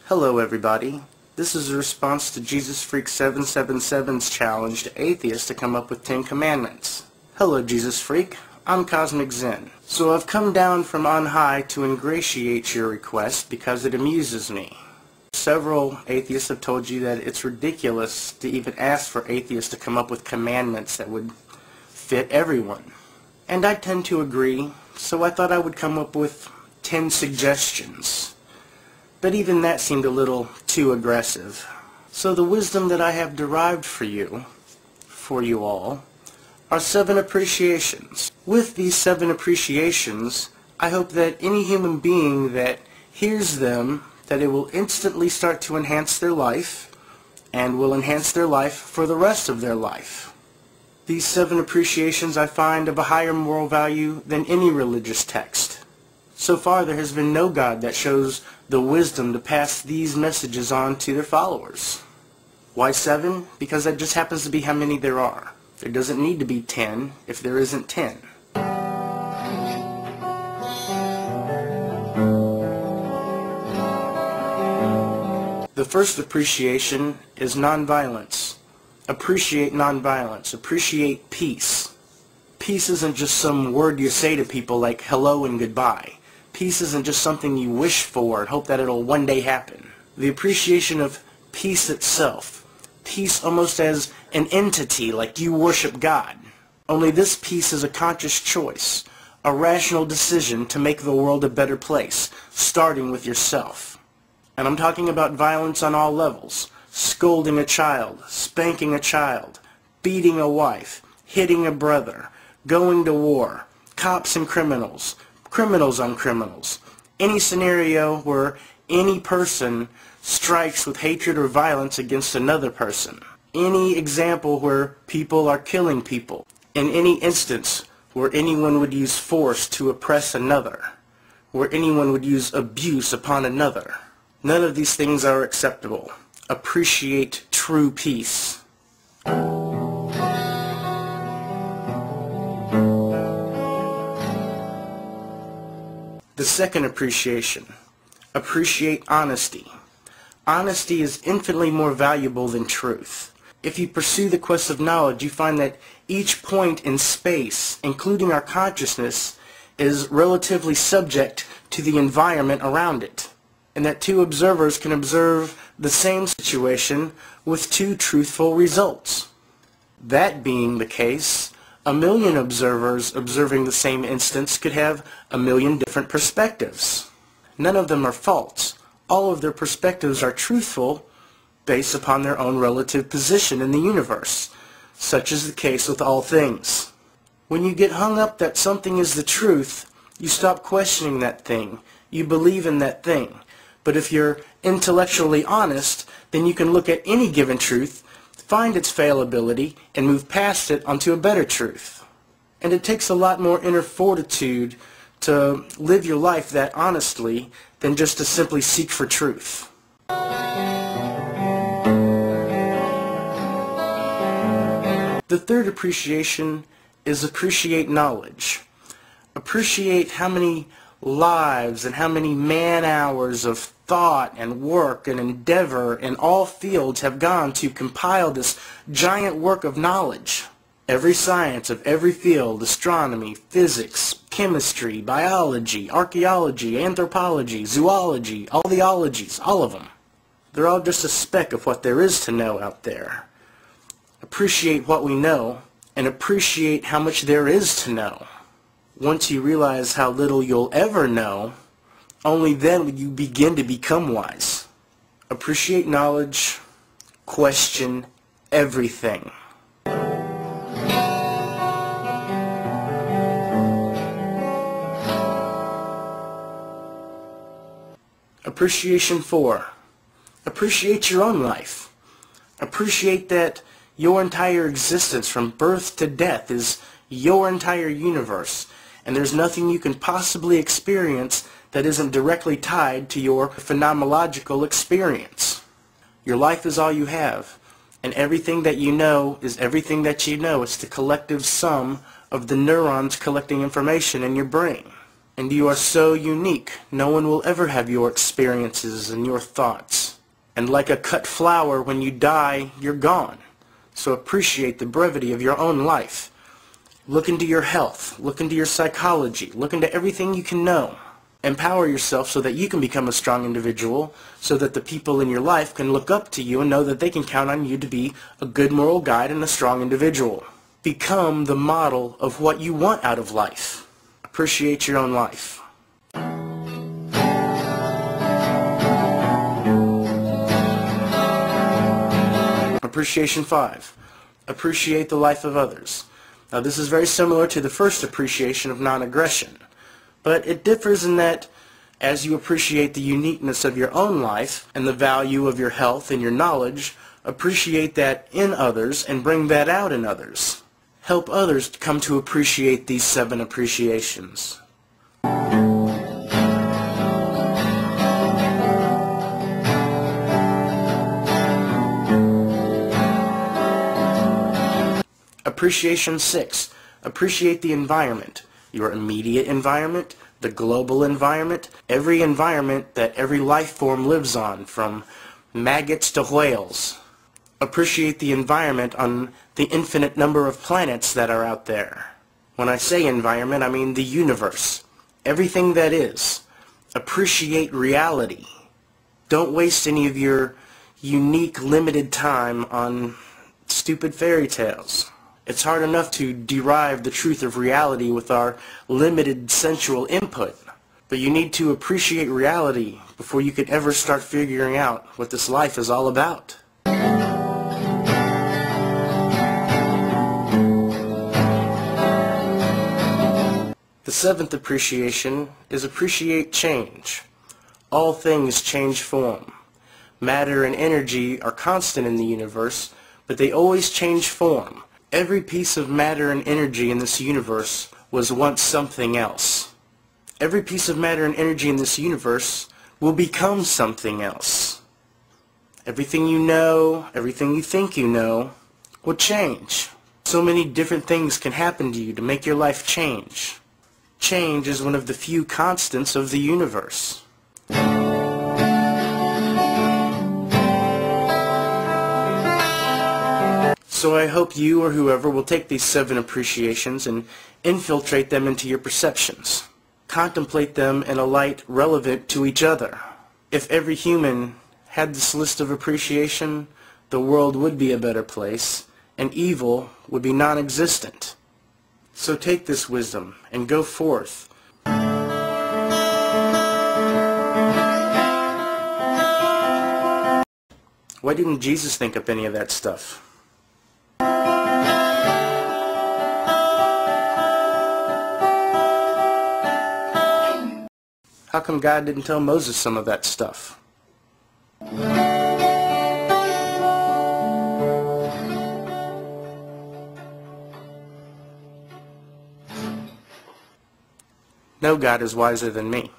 Hello everybody. This is a response to Jesus Freak 777's challenge to atheists to come up with 10 commandments. Hello Jesus Freak, I'm Cozmikzen. So I've come down from on high to ingratiate your request because it amuses me. Several atheists have told you that it's ridiculous to even ask for atheists to come up with commandments that would fit everyone. And I tend to agree, so I thought I would come up with 10 suggestions. But even that seemed a little too aggressive. So the wisdom that I have derived for you all, are 7 appreciations. With these 7 appreciations, I hope that any human being that hears them, that it will instantly start to enhance their life, and will enhance their life for the rest of their life. These 7 appreciations I find of a higher moral value than any religious text. So far there has been no God that shows the wisdom to pass these messages on to their followers. Why 7? Because that just happens to be how many there are. There doesn't need to be 10 if there isn't 10. The first appreciation is nonviolence. Appreciate nonviolence. Appreciate peace. Peace isn't just some word you say to people like hello and goodbye. Peace isn't just something you wish for and hope that it'll one day happen. The appreciation of peace itself. Peace almost as an entity, like you worship God. Only this peace is a conscious choice, a rational decision to make the world a better place, starting with yourself. And I'm talking about violence on all levels. Scolding a child, spanking a child, beating a wife, hitting a brother, going to war, cops and criminals, criminals on criminals. Any scenario where any person strikes with hatred or violence against another person. Any example where people are killing people. In any instance where anyone would use force to oppress another. Where anyone would use abuse upon another. None of these things are acceptable. Appreciate true peace. The second appreciation. Appreciate honesty. Honesty is infinitely more valuable than truth. If you pursue the quest of knowledge, you find that each point in space, including our consciousness, is relatively subject to the environment around it, and that 2 observers can observe the same situation with 2 truthful results. That being the case, 1,000,000 observers observing the same instance could have 1,000,000 different perspectives. None of them are false. All of their perspectives are truthful based upon their own relative position in the universe, such is the case with all things. When you get hung up that something is the truth, you stop questioning that thing. You believe in that thing. But if you're intellectually honest, then you can look at any given truth, find its fallibility, and move past it onto a better truth. And it takes a lot more inner fortitude to live your life that honestly than just to simply seek for truth. The third appreciation is appreciate knowledge. Appreciate how many lives and how many man-hours of thought and work and endeavor in all fields have gone to compile this giant work of knowledge. Every science of every field, astronomy, physics, chemistry, biology, archaeology, anthropology, zoology, all the ologies, all of them. They're all just a speck of what there is to know out there. Appreciate what we know and appreciate how much there is to know. Once you realize how little you'll ever know, only then will you begin to become wise. Appreciate knowledge, question everything. Appreciation 4. Appreciate your own life. Appreciate that your entire existence from birth to death is your entire universe, and there's nothing you can possibly experience that isn't directly tied to your phenomenological experience. Your life is all you have, and everything that you know is everything that you know. It's the collective sum of the neurons collecting information in your brain. And you are so unique. No one will ever have your experiences and your thoughts. And like a cut flower, when you die, you're gone. So appreciate the brevity of your own life. Look into your health. Look into your psychology. Look into everything you can know. Empower yourself so that you can become a strong individual, so that the people in your life can look up to you and know that they can count on you to be a good moral guide and a strong individual. Become the model of what you want out of life. Appreciate your own life. Appreciation 5. Appreciate the life of others. Now this is very similar to the first appreciation of non-aggression, but it differs in that as you appreciate the uniqueness of your own life and the value of your health and your knowledge, appreciate that in others and bring that out in others. Help others come to appreciate these 7 appreciations. Appreciation 6. Appreciate the environment. Your immediate environment, the global environment, every environment that every life form lives on, from maggots to whales. Appreciate the environment on the infinite number of planets that are out there. When I say environment, I mean the universe. Everything that is. Appreciate reality. Don't waste any of your unique, limited time on stupid fairy tales. It's hard enough to derive the truth of reality with our limited sensual input, but you need to appreciate reality before you could ever start figuring out what this life is all about. The 7th appreciation is appreciate change. All things change form. Matter and energy are constant in the universe, but they always change form. Every piece of matter and energy in this universe was once something else. Every piece of matter and energy in this universe will become something else. Everything you know, everything you think you know, will change. So many different things can happen to you to make your life change. Change is one of the few constants of the universe. So I hope you or whoever will take these 7 appreciations and infiltrate them into your perceptions. Contemplate them in a light relevant to each other. If every human had this list of appreciation, the world would be a better place, and evil would be non-existent. So take this wisdom and go forth. Why didn't Jesus think up any of that stuff? How come God didn't tell Moses some of that stuff? No God is wiser than me.